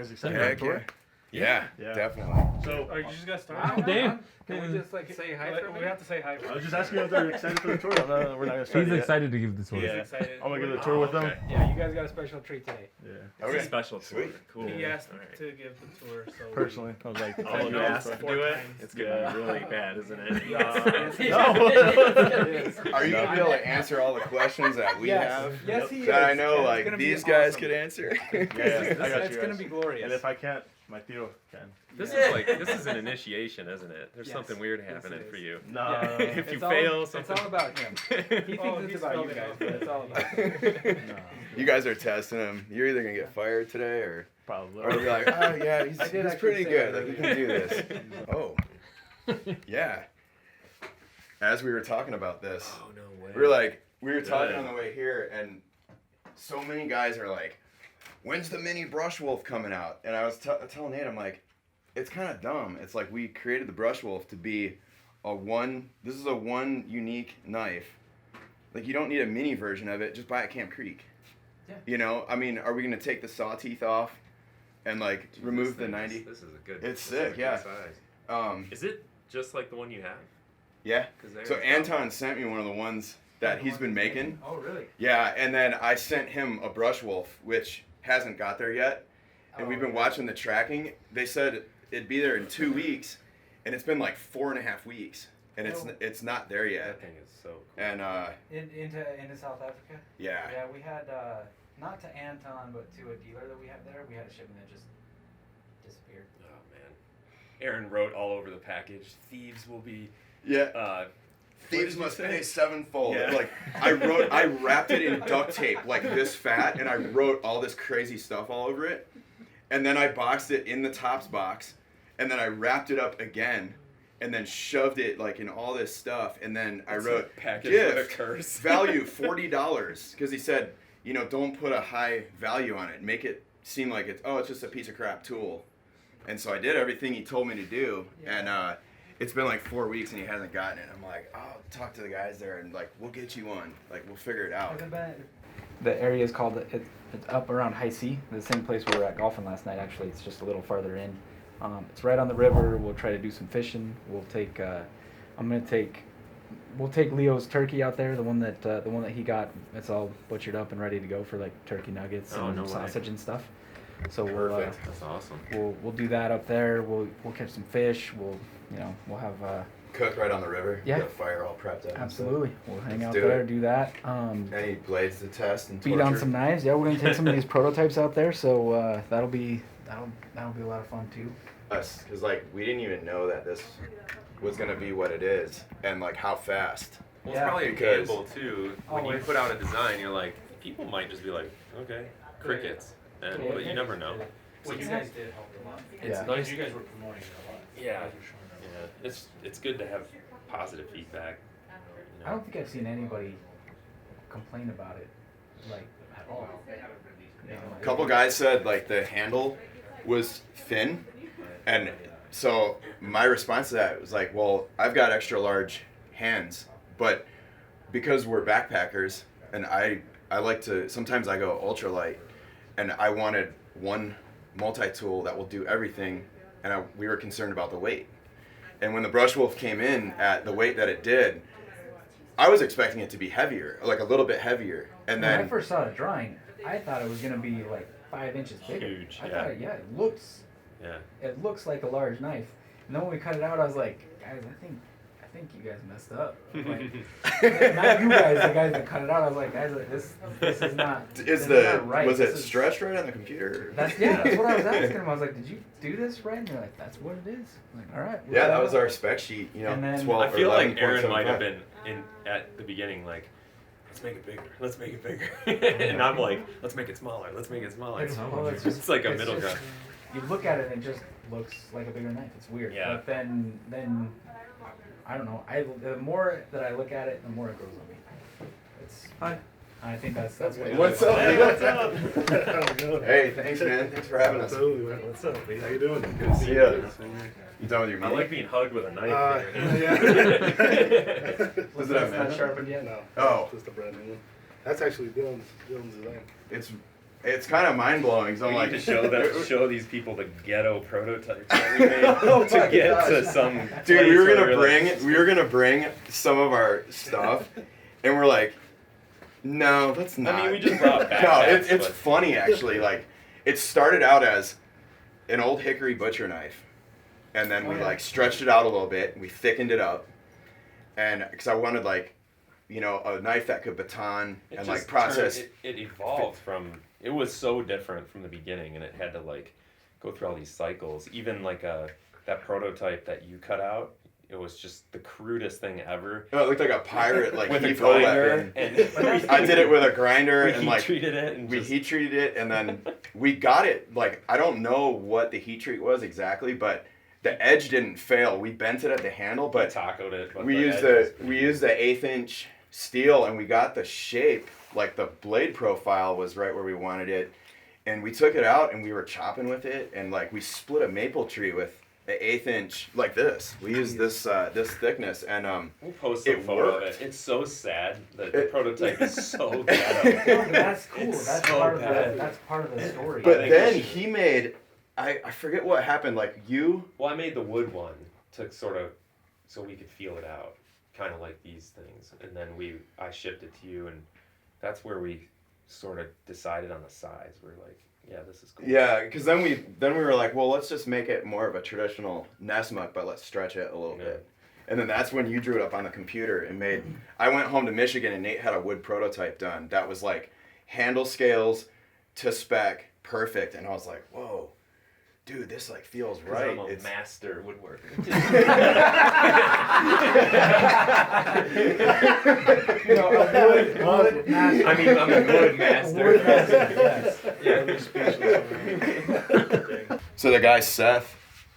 guys excited Heck for the tour? Yeah, definitely. So, Oh, you just got started? Wow, damn. Can we just like say hi for a minute? We have to say hi I first. was just asking if they're excited for the tour. No, we're not gonna start He's yet. excited to give the tour. He's Yeah. excited. I'm gonna give the tour with them. Okay. Yeah, you guys got a special treat today. Yeah. It's Okay. a special tour. Sweet. Cool. He asked Alright. to give the tour, so Personally, I was like, Oh, you no, asked to four do it? times. It's gonna be really bad, isn't it? Yes. no. Are you gonna be able to answer all the questions that we have? Yes, he is. That I know, And it's like gonna be these guys awesome. could answer. Yeah, I got It's you gonna guys. be glorious. And if I can't, my Theo can. This is an initiation, isn't it? There's Yes. something weird Yes, happening it for is. you. No. If you It's all- fail, it's something. all about him. He thinks it's about you guys, but it's all about him. No. You guys are testing him. You're either gonna get fired today, or Probably. you're like, oh yeah, he's I did actually pretty say good. that Like, he can do this. Oh, yeah. As we were talking about this, Oh no way. we were talking on the way here, and so many guys are like, when's the mini brush wolf coming out? And I was telling Nate, I'm like, it's kind of dumb. It's like we created the brush wolf to be this is a one unique knife. Like, you don't need a mini version of it, just buy it at Camp Creek. Yeah. You know, I mean, are we gonna take the saw teeth off and like Dude, remove this the thing 90? This is a good. It's this is a sick, good yeah. Size. Is it just like the one you have? Yeah. 'Cause they're- So Anton sent me one of the ones that he's been making. Oh, really? Yeah, and then I sent him a brush wolf, which hasn't got there yet. And we've been yeah. watching the tracking. They said it'd be there in 2 weeks, and it's been like 4.5 weeks, and it's not there yet. That thing is so cool. And into South Africa. yeah, Yeah, we had not to Anton, but to a dealer that we have there. We had a shipment that just disappeared. Oh man. Aaron wrote all over the package. Thieves will be. yeah. Thieves What did you must say? pay sevenfold. Yeah. Like I wrapped it in duct tape like this fat, and I wrote all this crazy stuff all over it, and then I boxed it in the Tops box, and then I wrapped it up again, and then shoved it like in all this stuff, and then I wrote package gift with a curse. value $40, because he said, you know, don't put a high value on it, make it seem like it's just a piece of crap tool, and so I did everything he told me to do, and it's been like 4 weeks and he hasn't gotten it. I'm like, I'll talk to the guys there and like, we'll get you one. Like, we'll figure it out. The area is called it's up around High C, the same place we were at golfing last night. Actually, it's just a little farther in. It's right on the river. We'll try to do some fishing. We'll take Leo's turkey out there, the one that he got. It's all butchered up and ready to go for like turkey nuggets and no way. sausage and stuff. So Perfect. That's awesome. we'll do that up there. We'll catch some fish. We'll have Cook right on the river. Yeah. Get a fire all prepped up. absolutely. We'll hang Let's out do there, it. do that. Any blades to test and Beat on some knives. Yeah, we're gonna take some of these prototypes out there. So that'll be a lot of fun too. Us, because like we didn't even know that this was gonna be what it is, and like how fast. Well, Yeah. it's probably Because- a gamble too. When you put out a design, you're like, people might just be like, okay, crickets, and but you never know. What you guys did helped a lot. It's Yeah. nice. You guys were promoting it a lot. Yeah. You guys were showing it. Yeah, it's good to have positive feedback. You I know? don't think I've seen anybody complain about it, like at all. You know, A couple guys said like the handle was thin, and so my response to that was like, well, I've got extra large hands, but because we're backpackers and I like to, sometimes I go ultra light, and I wanted one multi-tool that will do everything, and we were concerned about the weight. And when the Brush Wolf came in at the weight that it did, I was expecting it to be heavier, like a little bit heavier. And when I then first saw the drawing, I thought it was gonna be like 5 inches bigger. Huge, I yeah. thought, it looks like a large knife. And then when we cut it out, I was like, guys, I think you guys messed up. Like, not you guys, the guys that cut it out. I was like, guys, this is not. is not right. was This it is- stretched right on the computer? That's what I was asking him. I was like, did you do this right? And they're like, that's what it is. I'm like, all right. we'll Yeah, cut that it was out. our spec sheet. You know, And then- 12 I feel or like Aaron 11.75. might have been in at the beginning like, let's make it bigger, let's make it bigger, and I'm like, let's make it smaller, let's make it smaller. It's just- It's like a it's middle just- ground. You look at it and it just looks like a bigger knife. It's weird. Yeah. But then I don't know. The more that I look at it, the more it grows on me. It's. Hi. I think that's what. it What's is. up? Hey, what's up? How's it going? Hey, thanks, man. Thanks for having us. Absolutely, man. What's up, man? How you doing? Good to see ya. You done with your I meeting? like being hugged with a knife. yeah. Does it have It's not mention? sharpened yet. No. Oh. Just a brand new one. That's actually Dylan's design. It's it's kind of mind blowing. So I'm We like, need to show these people the ghetto prototypes that we made Oh to my get gosh. to some. dude, place we were where gonna bring some of our stuff, and we're like, no, that's not. I mean, we just brought backpacks. No, it's but- funny actually. Like, it started out as an old hickory butcher knife, and then we like stretched it out a little bit, and we thickened it up, and because I wanted like, you know, a knife that could baton It and just like process. it evolved from. It was so different from the beginning, and it had to like go through all these cycles. Even like that prototype that you cut out, it was just the crudest thing ever. No, it looked like a pirate, like With a Evo grinder, weapon. and I did it with a grinder we and heat like treated it, and we just, heat treated it, and then we got it. Like, I don't know what the heat treat was exactly, but the edge didn't fail. We bent it at the handle, but tacoed it. But we the used edge was we used the 1/8 inch steel, and we got the shape. Like, the blade profile was right where we wanted it, and we took it out and we were chopping with it, and like we split a maple tree with an 1/8 inch like this. We used this this thickness, and We'll post a it photo worked. of it. It's so sad that the prototype is so ghetto. No, but that's cool. It's That's so part bad. of the. That's part of the story. but think we then should- he made. I forget what happened. Like, you. Well, I made the wood one to sort of so we could feel it out, kind of like these things, and then I shipped it to you, and that's where we sort of decided on the size. We're like, yeah, this is cool. Yeah, because then we were like, well, let's just make it more of a traditional Nessmuk, but let's stretch it a little Yeah. bit. And then that's when you drew it up on the computer and made. I went home to Michigan and Nate had a wood prototype done that was like handle scales to spec, perfect. And I was like, whoa, dude, this like feels right. I'm a It's master woodworker. You know, a wood master. I mean, I'm a wood master. Wood master, yes. so the guy Seth,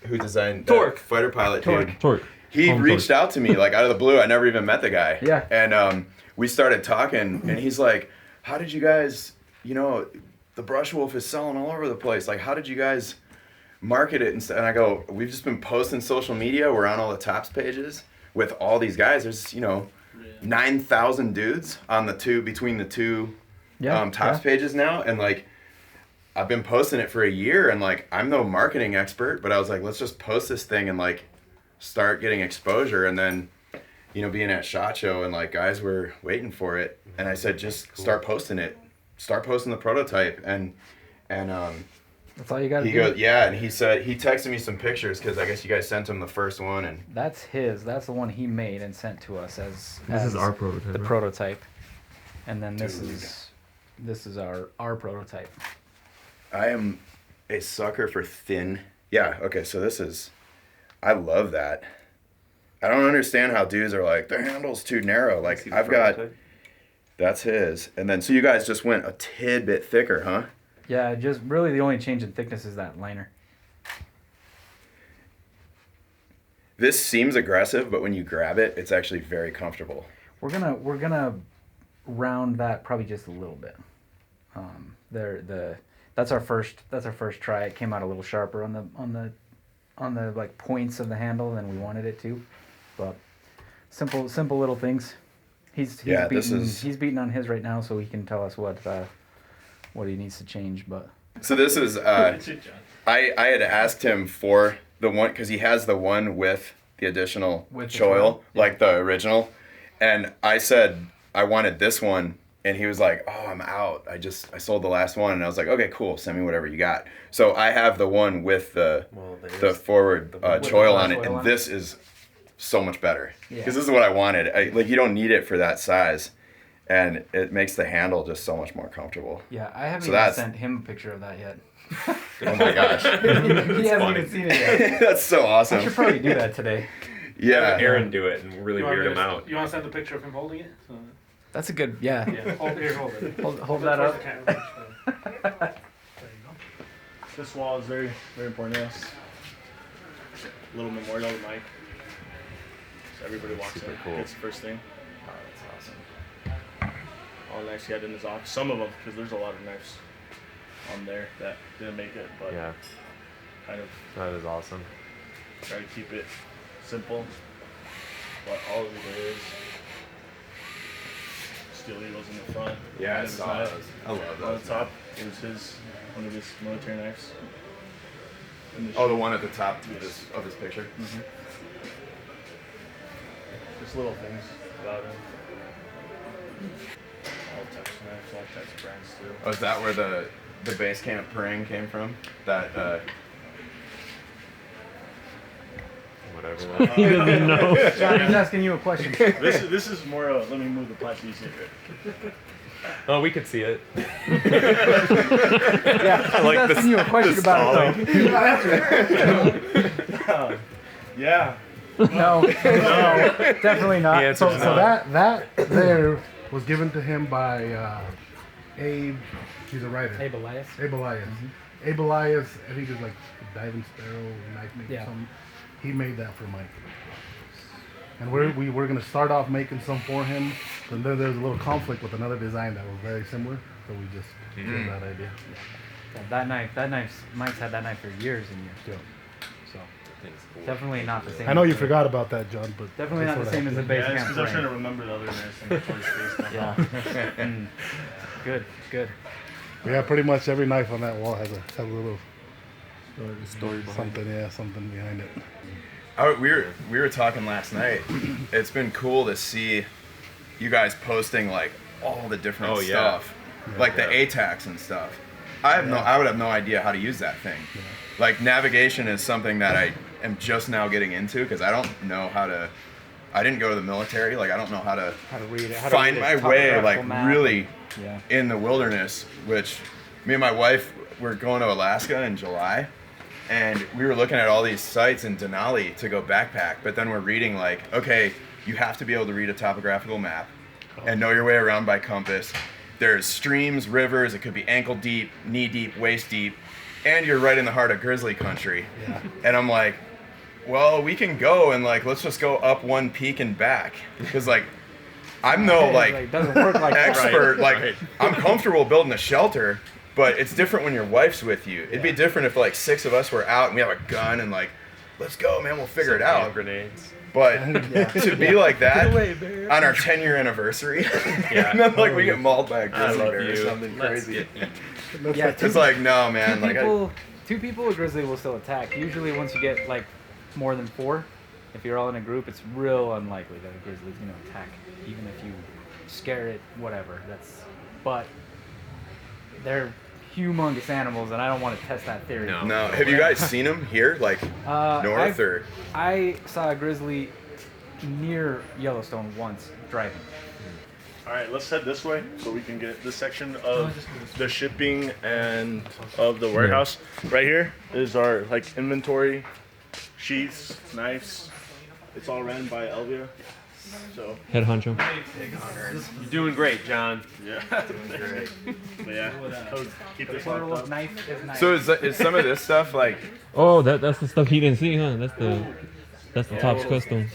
who designed Torque. that fighter pilot Torque. dude, Torque. he Home reached out to me like out of the blue. I never even met the guy. Yeah. And we started talking, and he's like, "How did you guys? You know, the brush wolf is selling all over the place. Like, how did you guys market it?" And I go, "We've just been posting social media. We're on all the tops pages with all these guys. There's 9,000 dudes on between the two tops pages now, and like." I've been posting it for a year, and like I'm no marketing expert, but I was like, let's just post this thing and like start getting exposure. And then, being at SHOT Show and like guys were waiting for it, and I said, just start posting it, start posting the prototype, and That's all you gotta he do. goes, yeah, and he said he texted me some pictures because I guess you guys sent him the first one, and That's his. That's the one he made and sent to us This is our prototype. the right? prototype, and then this Dude. is our prototype. I am a sucker for thin. Yeah, okay, so I love that. I don't understand how dudes are like, the handle's too narrow. Like, I've got, that's his. And then, so you guys just went a tidbit thicker, huh? Yeah, just really the only change in thickness is that liner. This seems aggressive, but when you grab it, it's actually very comfortable. We're gonna round that probably just a little bit. That's our first try. It came out a little sharper on the like points of the handle than we wanted it to, but simple little things. He's beating on his right now, so he can tell us what he needs to change. But So this is, I had asked him for the one, because he has the one with the additional With the choil, choil, yeah. like the original. And I said I wanted this one, and he was like, "Oh, I'm out. I sold the last one." And I was like, "Okay, cool. Send me whatever you got." So I have the one with the forward choil on it, choil and on it. this is so much better Yeah. because this is what I wanted. You don't need it for that size, and it makes the handle just so much more comfortable. yeah, I haven't So even that's- sent him a picture of that yet. Oh my gosh, He hasn't funny. even seen it yet. that's so awesome. I should probably do that today. Yeah. Aaron do it and really You want weird me him to- out. You want to send the picture of him holding it? So, That's a good yeah. hold it. Hold that up. There you go. This wall is very, very important to us. Little memorial with Mike. So everybody walks Super in. cool. It's the first thing. Oh, that's awesome. All the knives he had in his office. Some of them, because there's a lot of knives on there that didn't make it, but Yeah, kind of that is awesome. try to keep it simple. But all of it is steel eagles in the front. Yeah, I And saw his those. knife. I love On those. the top, it was one of his military knives. And Oh, the shield. one at the top of his picture. Just little things about him. All types of knives, all types of brands too. Oh, is that where the base camp praying came from? That Whatever. He doesn't even know. John, he's asking you a question. This is more. Let me move the plat so you see it. Oh, we could see it. Yeah, he's like asking you a question about it Yeah. though. No, definitely not. The answer's So no. that there was given to him by Abe. He's a writer. Abe Elias. Abe Elias. Abe Elias, I think it's like diving sparrow knife making Yeah. something. He made that for Mike. And we were gonna start off making some for him, but then there was a little conflict with another design that was very similar, so we just did that idea. Yeah, that knife's Mike's had that knife for years and years. Yeah. So Thing's cool. definitely not the same. I know you as forgot about that, John, but Definitely that's not the what same as the happened. base Yeah, it's camp because I'm trying to frame. remember the other knives and before his face down. Yeah. Mm. Good. Good. Yeah, pretty much every knife on that wall has a little Story behind something behind it. we were talking last night. It's been cool to see you guys posting like all the different Oh, yeah. stuff, like the ATACs and stuff. I would have no idea how to use that thing. Like navigation is something that I am just now getting into because I don't know how to. I didn't go to the military. Like I don't know how to How to read it. How find to my read a way. topographical Like map. really Yeah. in the wilderness. Which me and my wife were going to Alaska in July. And we were looking at all these sites in Denali to go backpack, but then we're reading like, okay, you have to be able to read a topographical map and know your way around by compass. There's streams, rivers, it could be ankle deep, knee deep, waist deep, and you're right in the heart of grizzly country. Yeah. And I'm like, well, we can go and like, let's just go up one peak and back. Because like, I'm no like It doesn't work like that. expert, like right. I'm comfortable building a shelter, but it's different when your wife's with you. It'd be different if like 6 of us were out and we have a gun and like, let's go, man, we'll figure it Hand out. grenades. But to be like that away, bear. on our 10-year anniversary, Yeah. and then like we get mauled by a I grizzly love bear or you. something Let's crazy. get Yeah, It's like, no, man, like two people a grizzly will still attack. Usually once you get like more than 4, if you're all in a group, it's real unlikely that a grizzly's gonna attack. Even if you scare it, whatever. But they're humongous animals and I don't want to test that theory. no. Have you guys seen them here, like north or? I saw a grizzly near Yellowstone once driving. All right, let's head this way so we can get this section of the shipping and of the warehouse. Right here is our like inventory, sheaths, knives. It's all ran by Elvia. So Head honcho. You're doing great, John. yeah, but yeah, keep this locked up. Knife is nice. So is some of this stuff like? Oh, that's the stuff he didn't see, huh? That's the Topps custom.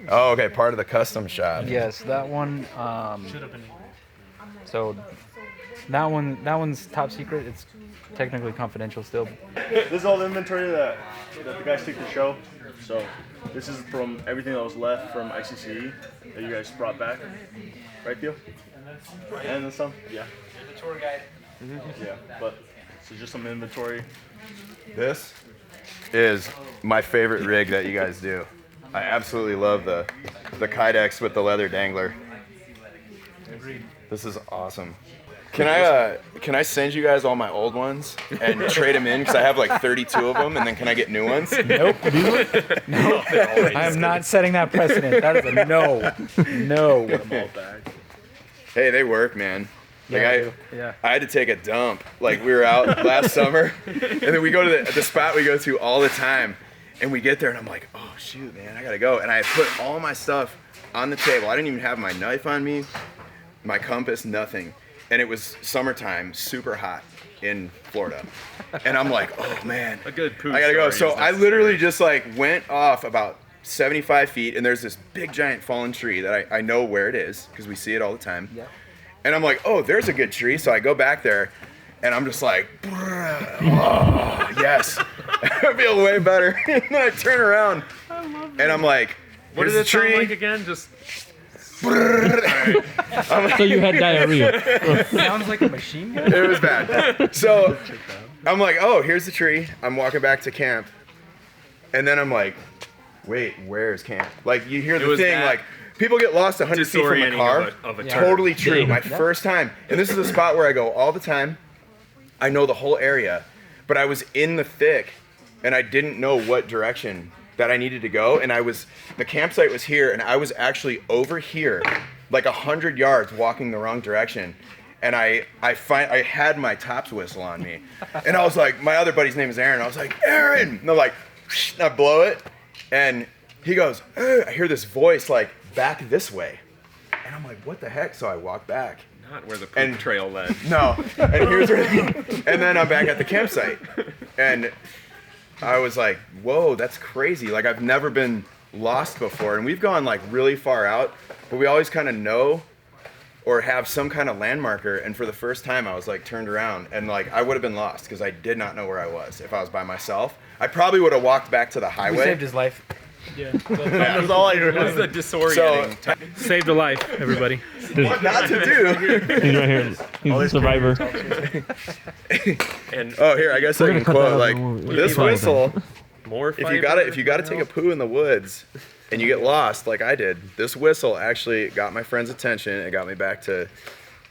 Oh, okay, part of the custom shop. Yes, that one. So that one's top secret. It's technically confidential still. This is all the inventory that the guys take to show. So this is from everything that was left from ICCE that you guys brought back, right, Theo? And then some, yeah. The tour guide. Yeah, but so just some inventory. This is my favorite rig that you guys do. I absolutely love the Kydex with the leather dangler. This is awesome. Can I send you guys all my old ones and trade them in because I have like 32 of them, and then can I get new ones? Nope. Nope. I am not setting that precedent. That is a no. No. Put them all back. Hey, they work, man. Like Yeah. I had to take a dump. Like we were out last summer, and then we go to the spot we go to all the time, and we get there, and I'm like, oh shoot, man, I gotta go. And I put all my stuff on the table. I didn't even have my knife on me, my compass, nothing. And it was summertime, super hot in Florida. And I'm like, oh man, A good poo I gotta go. story So is I literally just like went off about 75 feet, and there's this big giant fallen tree that I know where it is because we see it all the time. Yep. And I'm like, oh, there's a good tree. So I go back there, and I'm just like, oh, yes. I feel way better. And then I turn around, and I'm like, What here's did the it sound tree. like again? Just So you had diarrhea. Sounds like a machine gun. It was bad. So I'm like, oh, here's the tree. I'm walking back to camp. And then I'm like, wait, where's camp? Like, you hear the thing, like, people get lost 100 feet from the car. Of a Totally true. My first time. And this is a spot where I go all the time. I know the whole area. But I was in the thick, and I didn't know what direction that I needed to go. And the campsite was here, and I was actually over here, like 100 yards walking the wrong direction. And I had my tops whistle on me. And I was like, my other buddy's name is Aaron. I was like, Aaron! And they're like, I blow it. And he goes, I hear this voice like, back this way. And I'm like, what the heck? So I walk back. Not where the poop trail led. No. And here's where, and then I'm back at the campsite. And I was like, whoa, that's crazy. Like, I've never been lost before. And we've gone like really far out, but we always kind of know or have some kind of landmarker. And for the first time, I was like turned around and like I would have been lost because I did not know where I was if I was by myself. I probably would have walked back to the highway. We saved his life. Yeah. That was all I It was remember. the disorienting. Saved a life, everybody. What not to do? He's right here. He's a survivor. And Oh, here, I guess I We're can gonna cut that quote out like when we- this Fine, whistle. more If you gotta take a poo in the woods and you get lost like I did, this whistle actually got my friend's attention and got me back to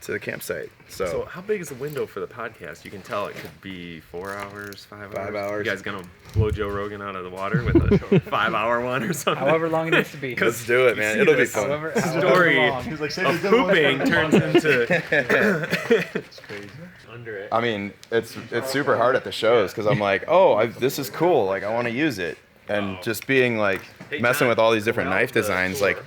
the campsite. So how big is the window for the podcast? You can tell it could be 4 hours, 5 hours. 5 hours. You guys gonna blow Joe Rogan out of the water with a 5-hour one or something? However long it needs to be. let's do it, man. see It'll be this fun. However Story long. He's like, save of the good ones for pooping the turns podcast. into It's crazy. under it. I mean, it's super hard at the shows because I'm like, oh, this is cool. Like, I want to use it. And just being like messing with all these different knife designs, like,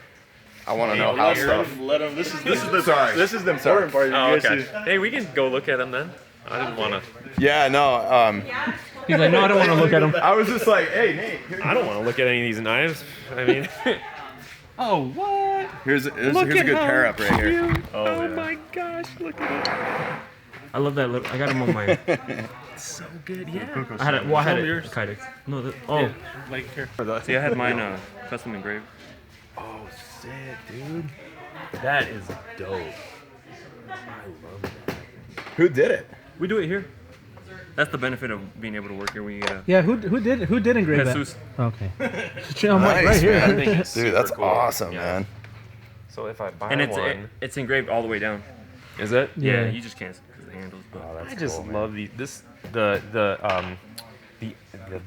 I want to know how stuff. Let him. This is the Sorry. This is the important part. Oh, You guys okay. see- Hey, we can go look at them then. I didn't want to. Yeah, no. He's like, no, I don't want to look at him. I was just like, hey, Nate. I don't want to look at any of these knives. I mean, Oh, what? Here's a good pair up right here. Oh, yeah. my gosh, look at it. I love that. I got him on my. So good, yeah. I had it. Well, I had it. Kydex. No, oh, Like here. see, I had mine custom engraved. Oh, sick, dude. That is dope. Who did it? We do it here. That's the benefit of being able to work here when you get a Yeah, who did engrave Jesus. that? Okay. I'm like, Nice, right here. man. think it's Dude, that's super cool. awesome, Yeah. man. So if I buy And one, it's engraved all the way down. is it? Yeah, Yeah. you just can't because of the handles. But I just love the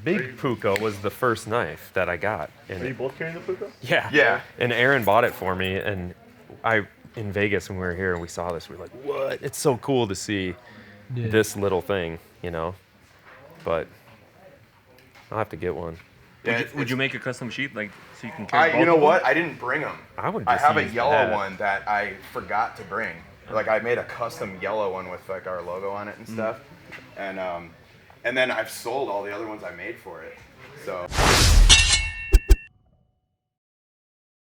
big puka was the first knife that I got. And Are you both carrying the puka? yeah. Yeah. And Aaron bought it for me, and in Vegas when we were here and we saw this, we were like, what? It's so cool to see Yeah. this little thing, you know. But I'll have to get one. Yeah, would you make a custom sheath like so you can carry? You know both of what? I didn't bring them. I would. I Just have a use yellow that. one that I forgot to bring. Like, I made a custom yellow one with like our logo on it and stuff. And then I've sold all the other ones I made for it. So